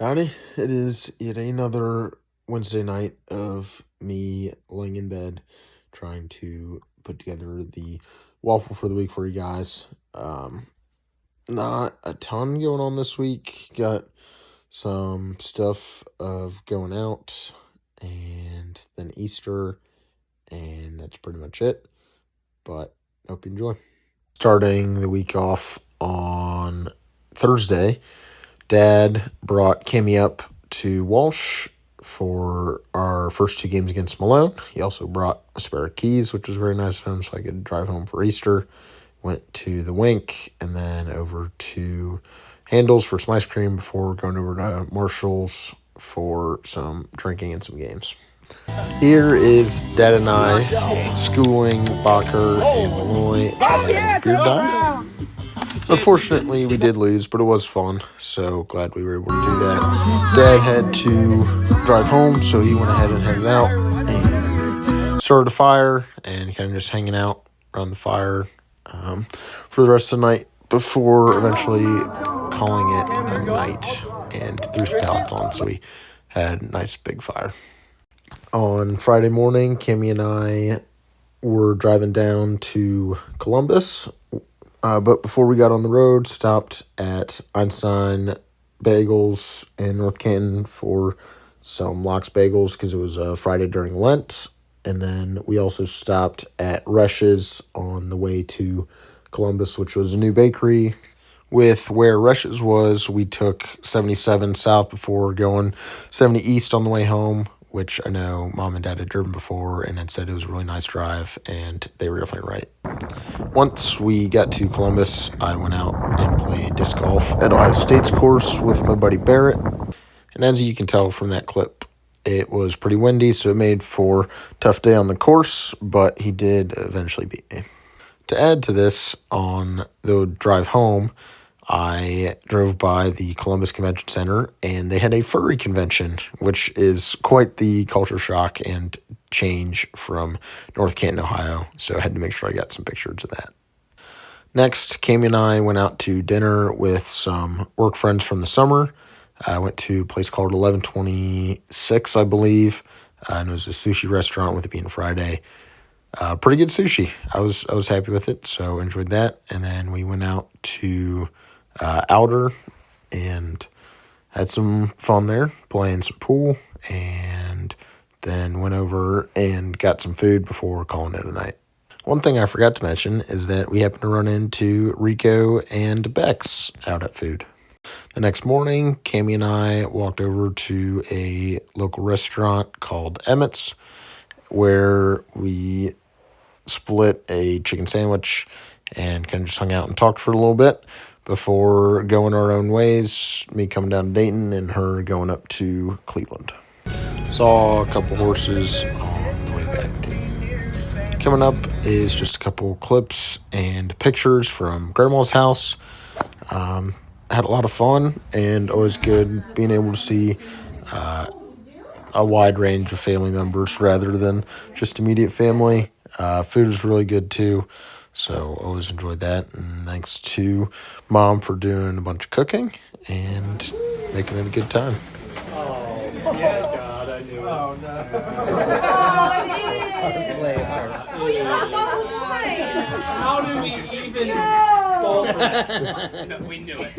Howdy. It is yet another Wednesday night of me laying in bed trying to put together the waffle for the week for you guys. Not a ton going on this week. Got some stuff of going out and then Easter, and that's pretty much it. But hope you enjoy. Starting the week off on Thursday, Dad brought Kimmy up to Walsh for our first two games against Malone. He also brought a spare of keys, which was very nice of him, so I could drive home for Easter. Went to the Wink and then over to Handles for some ice cream before going over to Marshall's for some drinking and some games. Here is Dad and I schooling Bacher and Malloy and Beard Dye. Unfortunately, we did lose, but it was fun, so glad we were able to do that. Dad had to drive home, so he went ahead and headed out and started a fire and kind of just hanging out around the fire for the rest of the night before eventually calling it a night and threw some pallets on, so we had a nice big fire. On Friday morning, Kimmy and I were driving down to Columbus. But before we got on the road, stopped at Einstein Bagels in North Canton for some Lox Bagels because it was Friday during Lent. And then we also stopped at Resch's on the way to Columbus, which was a new bakery. With where Resch's was, we took 77 south before going 70 east on the way home, which I know Mom and Dad had driven before and had said it was a really nice drive, and they were definitely right. Once we got to Columbus, I went out and played disc golf at Ohio State's course with my buddy Barrett. And as you can tell from that clip, it was pretty windy, so it made for a tough day on the course, but he did eventually beat me. To add to this, on the drive home, I drove by the Columbus Convention Center, and they had a furry convention, which is quite the culture shock and change from North Canton, Ohio, so I had to make sure I got some pictures of that. Next, Kami and I went out to dinner with some work friends from the summer. I went to a place called 1126, I believe, and it was a sushi restaurant with it being Friday. Pretty good sushi. I was happy with it, so enjoyed that. And then we went out to Outer and had some fun there, playing some pool, and then went over and got some food before calling it a night. One thing I forgot to mention is that we happened to run into Rico and Bex out at food. The next morning, Kami and I walked over to a local restaurant called Emmett's, where we split a chicken sandwich and kind of just hung out and talked for a little bit before going our own ways, me coming down to Dayton and her going up to Cleveland. Saw a couple horses on the way back too. Coming up is just a couple clips and pictures from Grandma's house. Had a lot of fun, and always good being able to see a wide range of family members rather than just immediate family. Food was really good too, so always enjoyed that. And thanks to Mom for doing a bunch of cooking and making it a good time. Oh, yeah, God, I knew it. Oh, no. Oh, you have one point. How did we even fall for that? No, we knew it.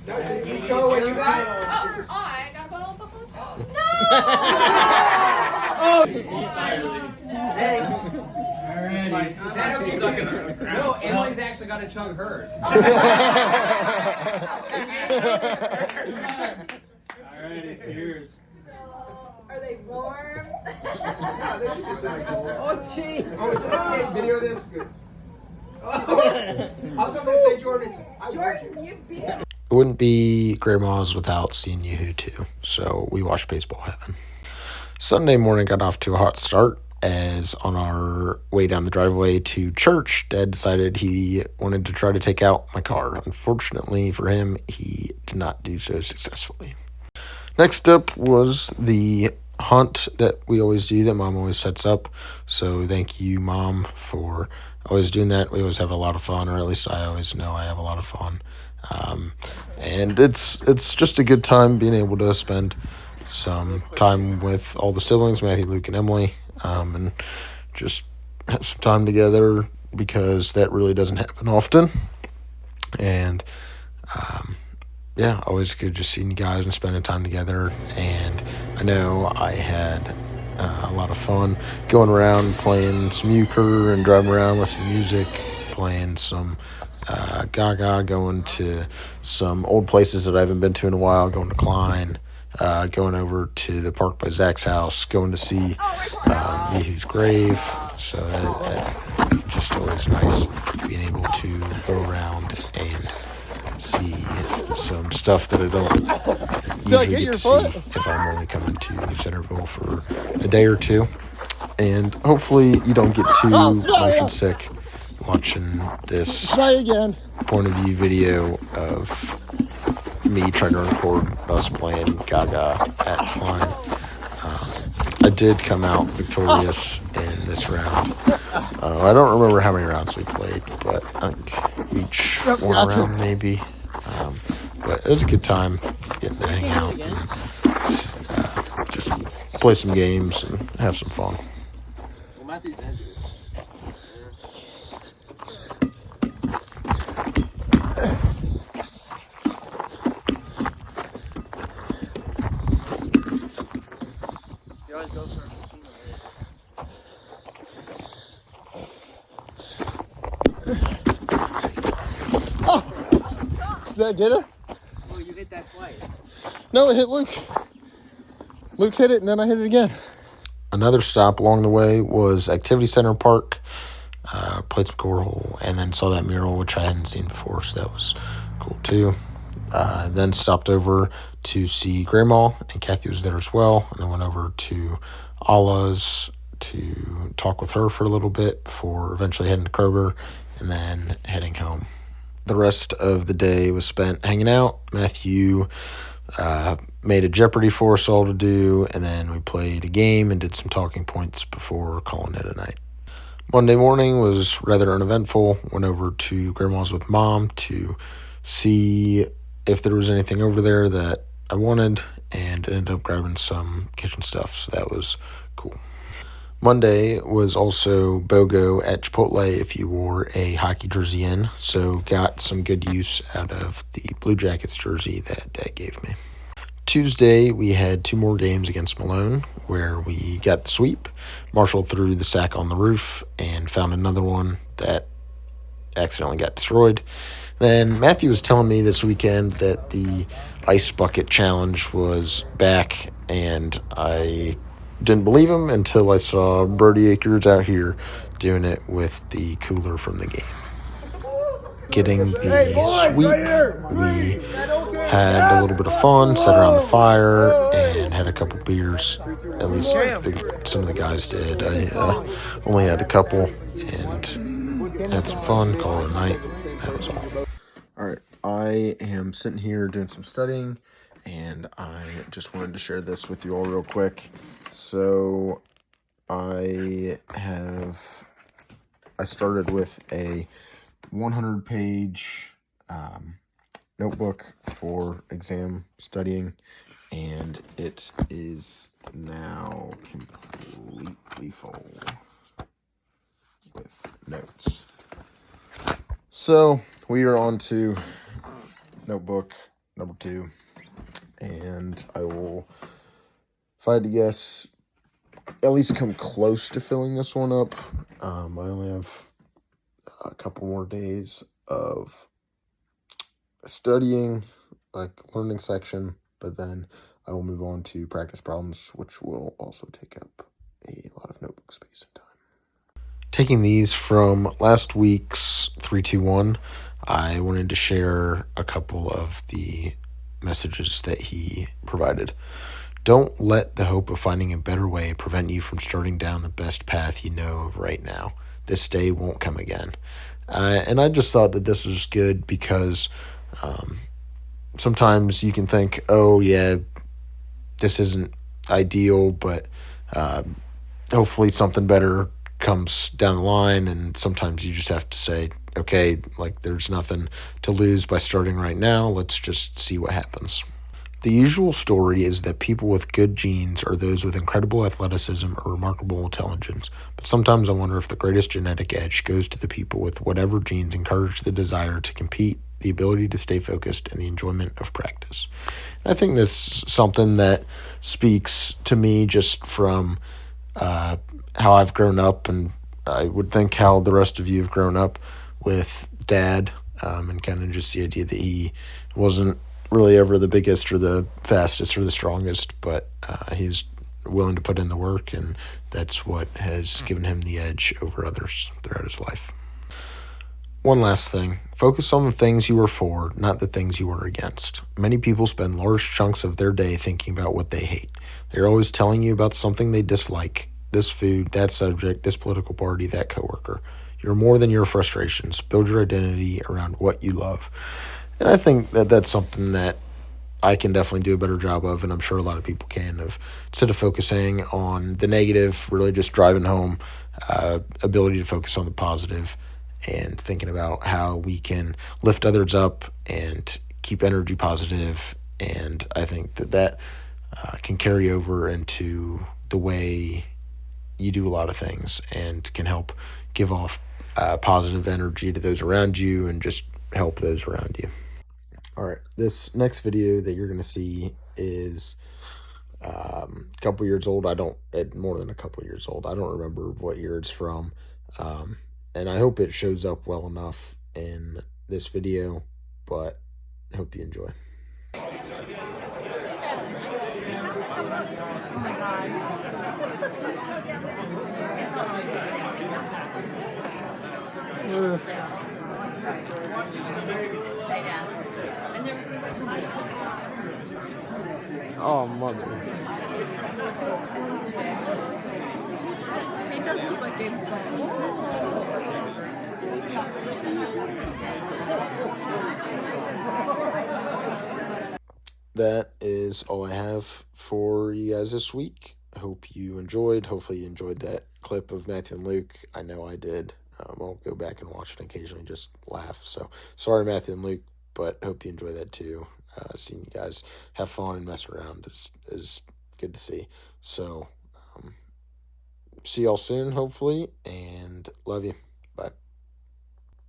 Did you show what you got? Oh, I got a bottle of bubble. Hey. Alrighty. Stuck in her. No, Emily's actually got to chug hers. Alrighty, cheers. Are they warm? No, this is just like Oh, gee. Oh, is it video of this? Good. Oh. I was going to say Jordan. Jordan, you beat him. It wouldn't be Grandma's without seeing you too, so we watched Baseball Heaven. Sunday morning got off to a hot start, as on our way down the driveway to church, Dad decided he wanted to try to take out my car. Unfortunately for him, he did not do so successfully. Next up was the hunt that we always do, that Mom always sets up. So thank you, Mom, for always doing that. We always have a lot of fun, or at least I always know I have a lot of fun. And it's just a good time being able to spend some time with all the siblings, Matthew, Luke, and Emily, and just have some time together because that really doesn't happen often. And yeah, always good just seeing you guys and spending time together. And I know I had a lot of fun going around playing some euchre and driving around listening to music, playing some Gaga, going to some old places that I haven't been to in a while, going to Klein, going over to the park by Zach's house, going to see Yehu's grave. So that just always nice being able to go around and see some stuff that I don't usually get to see if I'm only coming to Centerville for a day or two. And hopefully you don't get too motion sick watching this point of view video of me trying to record us playing Gaga at Klein. I did come out victorious in this round. I don't remember how many rounds we played, but I think each one round maybe. But it was a good time getting to hang out and just play some games and have some fun. Did I get it? Oh, you hit that twice. No, it hit Luke. Luke hit it, and then I hit it again. Another stop along the way was Activity Center Park. Played some cornhole, and then saw that mural, which I hadn't seen before, so that was cool too. Then stopped over to see Grandma, and Kathy was there as well. And then went over to Allah's to talk with her for a little bit before eventually heading to Kroger and then heading home. The rest of the day was spent hanging out. Matthew made a Jeopardy for us all to do, and then we played a game and did some talking points before calling it a night. Monday morning was rather uneventful. Went over to Grandma's with Mom to see if there was anything over there that I wanted, and ended up grabbing some kitchen stuff, so that was cool. Monday was also BOGO at Chipotle if you wore a hockey jersey in, so got some good use out of the Blue Jackets jersey that Dad gave me. Tuesday, we had 2 more games against Malone where we got the sweep. Marshall threw the sack on the roof and found another one that accidentally got destroyed. Then Matthew was telling me this weekend that the ice bucket challenge was back, and I didn't believe him until I saw Brody Akers out here doing it with the cooler from the game. Getting the sweep, we had a little bit of fun, sat around the fire, and had a couple beers. At least some of the guys did. I only had a couple, and had some fun, called it a night. That was all. All right, I am sitting here doing some studying, and I just wanted to share this with you all real quick. So I started with a 100-page notebook for exam studying, and it is now completely full with notes. So we are on to notebook number 2, and I will, if I had to guess, at least come close to filling this one up. I only have a couple more days of studying, like learning section, but then I will move on to practice problems, which will also take up a lot of notebook space and time. Taking these from last week's 3-2-1, I wanted to share a couple of the messages that he provided. Don't let the hope of finding a better way prevent you from starting down the best path you know of right now. This day won't come again. And I just thought that this was good because sometimes you can think, oh, yeah, this isn't ideal, but hopefully something better comes down the line. And sometimes you just have to say, okay, like there's nothing to lose by starting right now. Let's just see what happens. The usual story is that people with good genes are those with incredible athleticism or remarkable intelligence, but sometimes I wonder if the greatest genetic edge goes to the people with whatever genes encourage the desire to compete, the ability to stay focused, and the enjoyment of practice. And I think this is something that speaks to me just from how I've grown up, and I would think how the rest of you have grown up with dad, and kind of just the idea that he wasn't really ever the biggest or the fastest or the strongest, but he's willing to put in the work, and that's what has given him the edge over others throughout his life. One last thing. Focus on the things you are for, not the things you are against. Many people spend large chunks of their day thinking about what they hate. They're always telling you about something they dislike: this food, that subject, this political party, that coworker. You're more than your frustrations. Build your identity around what you love. And I think that that's something that I can definitely do a better job of, and I'm sure a lot of people can, of instead of focusing on the negative, really just driving home ability to focus on the positive and thinking about how we can lift others up and keep energy positive. And I think that that can carry over into the way you do a lot of things and can help give off positive energy to those around you and just help those around you. All right, this next video that you're going to see is a couple years old. More than a couple years old. I don't remember what year it's from. And I hope it shows up well enough in this video, but I hope you enjoy. Oh, mother. It does look like games. That is all I have for you guys this week. I hope you enjoyed. Hopefully you enjoyed that clip of Matthew and Luke. I know I did. I'll go back and watch it occasionally, just laugh. So sorry, Matthew and Luke, but hope you enjoy that too. Seeing you guys have fun and mess around is good to see. So see y'all soon, hopefully, and love you. Bye.